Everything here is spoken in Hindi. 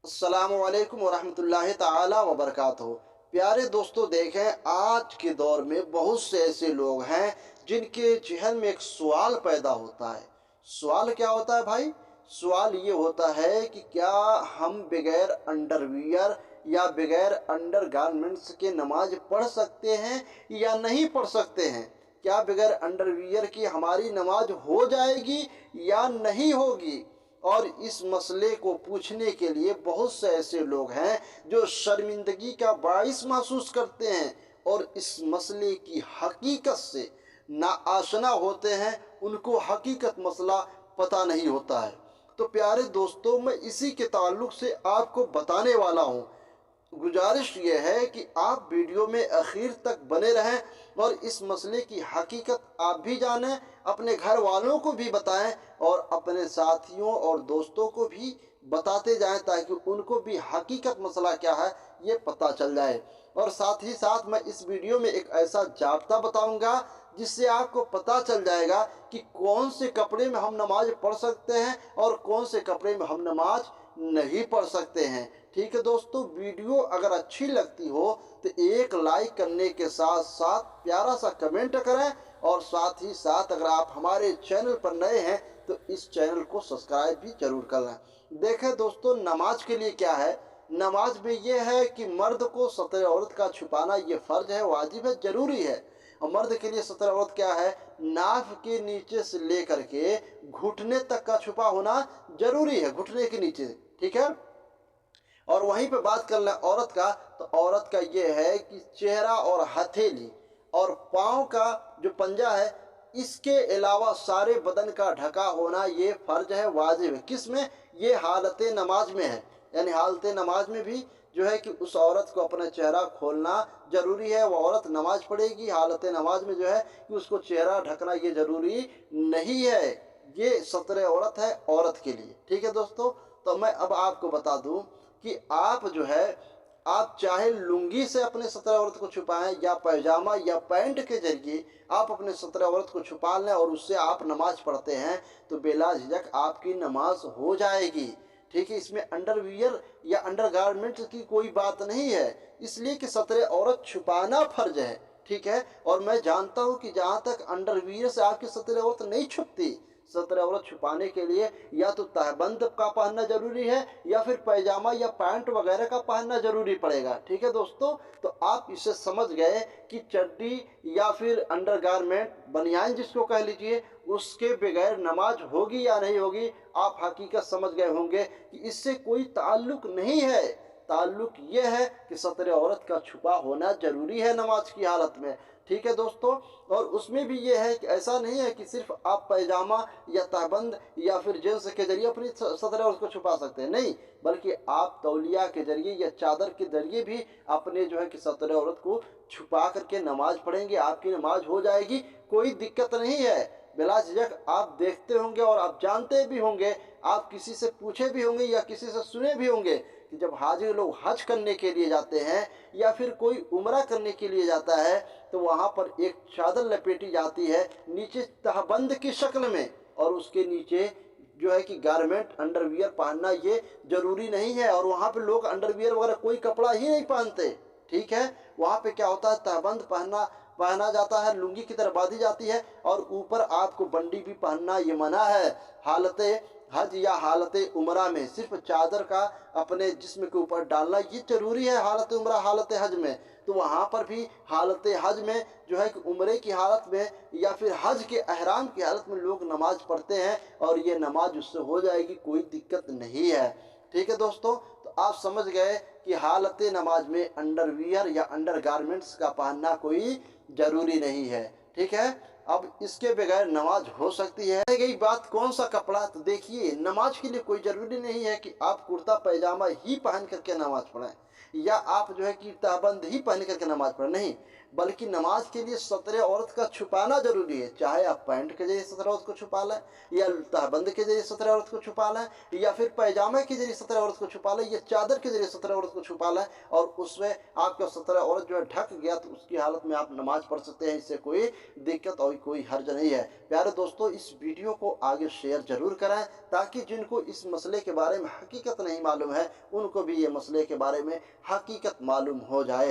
अस्सलामुअलैकुम वरहमतुल्लाहि ताला वबरकातुहू। प्यारे दोस्तों, देखें आज के दौर में बहुत से ऐसे लोग हैं जिनके जहन में एक सवाल पैदा होता है। सवाल क्या होता है भाई? सवाल ये होता है कि क्या हम बगैर अंडरवियर या बगैर अंडर गारमेंट्स के नमाज पढ़ सकते हैं या नहीं पढ़ सकते हैं? क्या बगैर अंडरवियर की हमारी नमाज हो जाएगी या नहीं होगी? और इस मसले को पूछने के लिए बहुत से ऐसे लोग हैं जो शर्मिंदगी का बाइस महसूस करते हैं और इस मसले की हकीकत से नाआशना होते हैं। उनको हकीकत मसला पता नहीं होता है। तो प्यारे दोस्तों, मैं इसी के ताल्लुक से आपको बताने वाला हूँ। गुजारिश ये है कि आप वीडियो में आखिर तक बने रहें और इस मसले की हकीकत आप भी जानें, अपने घर वालों को भी बताएं और अपने साथियों और दोस्तों को भी बताते जाएं ताकि उनको भी हकीकत मसला क्या है ये पता चल जाए। और साथ ही साथ मैं इस वीडियो में एक ऐसा जाब्ता बताऊंगा जिससे आपको पता चल जाएगा कि कौन से कपड़े में हम नमाज पढ़ सकते हैं और कौन से कपड़े में हम नमाज नहीं पढ़ सकते हैं। ठीक है दोस्तों, वीडियो अगर अच्छी लगती हो तो एक लाइक करने के साथ साथ प्यारा सा कमेंट करें और साथ ही साथ अगर आप हमारे चैनल पर नए हैं तो इस चैनल को सब्सक्राइब भी जरूर कर लें। देखें दोस्तों, नमाज के लिए क्या है? नमाज में ये है कि मर्द को सतर औरत का छुपाना ये फ़र्ज है, वाजिब है, ज़रूरी है। और मर्द के लिए सतर औरत क्या है? नाफ के नीचे से लेकर के घुटने तक का छुपा होना जरूरी है, घुटने के नीचे। ठीक है। और वहीं पे बात कर लें औरत का, तो औरत का ये है कि चेहरा और हथेली और पाँव का जो पंजा है इसके अलावा सारे बदन का ढका होना ये फर्ज है, वाजिब है। किस में? ये हालत नमाज में है। यानी हालत नमाज में भी जो है कि उस औरत को अपना चेहरा खोलना जरूरी है। वो औरत नमाज पढ़ेगी, हालत नमाज में जो है कि उसको चेहरा ढकना ये जरूरी नहीं है। ये सतर औरत है औरत के लिए। ठीक है दोस्तों, तो मैं अब आपको बता दूं कि आप जो है आप चाहे लुंगी से अपने सतर औरत को छुपाएं या पैजामा या पैंट के जरिए आप अपने सतर औरत को छुपा लें और उससे आप नमाज पढ़ते हैं तो बेला झिझक आपकी नमाज हो जाएगी। ठीक है। इसमें अंडरवियर या अंडरगारमेंट्स की कोई बात नहीं है, इसलिए कि सतर औरत छुपाना फर्ज है। ठीक है। और मैं जानता हूं कि जहां तक अंडरवियर से आपकी सतर औरत नहीं छुपती, सतर औरत छुपाने के लिए या तो तहबंद का पहनना जरूरी है या फिर पैजामा या पैंट वगैरह का पहनना जरूरी पड़ेगा। ठीक है दोस्तों, तो आप इसे समझ गए कि चड्डी या फिर अंडरगारमेंट बनियान जिसको कह लीजिए उसके बगैर नमाज होगी या नहीं होगी। आप हकीकत समझ गए होंगे कि इससे कोई ताल्लुक नहीं है। ताल्लुक ये है कि सतर औरत का छुपा होना जरूरी है नमाज की हालत में। ठीक है दोस्तों, और उसमें भी ये है कि ऐसा नहीं है कि सिर्फ आप पैजामा या तहबंद या फिर जींस के जरिए अपनी सतर औरत को छुपा सकते हैं, नहीं, बल्कि आप तौलिया के जरिए या चादर के जरिए भी अपने जो है कि सतर औरत को छुपा करके नमाज पढ़ेंगे, आपकी नमाज हो जाएगी, कोई दिक्कत नहीं है। बिला झिझक आप देखते होंगे और आप जानते भी होंगे, आप किसी से पूछे भी होंगे या किसी से सुने भी होंगे कि जब हाजी लोग हज करने के लिए जाते हैं या फिर कोई उम्रा करने के लिए जाता है तो वहाँ पर एक चादर लपेटी जाती है नीचे तहबंद की शक्ल में, और उसके नीचे जो है कि गारमेंट अंडरवियर पहनना ये जरूरी नहीं है। और वहाँ पे लोग अंडरवियर वगैरह कोई कपड़ा ही नहीं पहनते। ठीक है। वहाँ पे क्या होता है, तहबंद पहना जाता है, लुंगी की तरह बांधी जाती है और ऊपर आपको बंडी भी पहनना ये मना है। हालत हज या हालत उम्रा में सिर्फ चादर का अपने जिस्म के ऊपर डालना ये जरूरी है, हालत उम्रा हालत हज में। तो वहाँ पर भी हालत हज में जो है कि उम्रे की हालत में या फिर हज के अहराम की हालत में लोग नमाज पढ़ते हैं और ये नमाज उससे हो जाएगी, कोई दिक्कत नहीं है। ठीक है दोस्तों, तो आप समझ गए कि हालत नमाज में अंडरवियर या अंडरगारमेंट्स का पहनना कोई जरूरी नहीं है। ठीक है। अब इसके बगैर नमाज हो सकती है। गई बात कौन सा कपड़ा, तो देखिए नमाज के लिए कोई जरूरी नहीं है कि आप कुर्ता पैजामा ही पहन करके नमाज पढ़ें या आप जो है कि तहबंद ही पहन करके नमाज पढ़ें, नहीं। बल्कि नमाज के लिए सत्र औरत का छुपाना जरूरी है। चाहे आप पैंट के जरिए सत्र औरत को छुपा लें, या तहबंद के जरिए सत्र औरत को छुपा लें, या फिर पैजामे के जरिए सत्र औरत को छुपा लें, या चादर के जरिए सत्र औरत को छुपा लें, और उसमें आपका सत्र औरत जो है ढक गया तो उसकी हालत में आप नमाज पढ़ सकते हैं। इससे कोई दिक्कत और कोई हर्ज नहीं है। प्यारे दोस्तों, इस वीडियो को आगे शेयर जरूर करें ताकि जिनको इस मसले के बारे में हकीकत नहीं मालूम है उनको भी ये मसले के बारे में हकीकत मालूम हो जाए।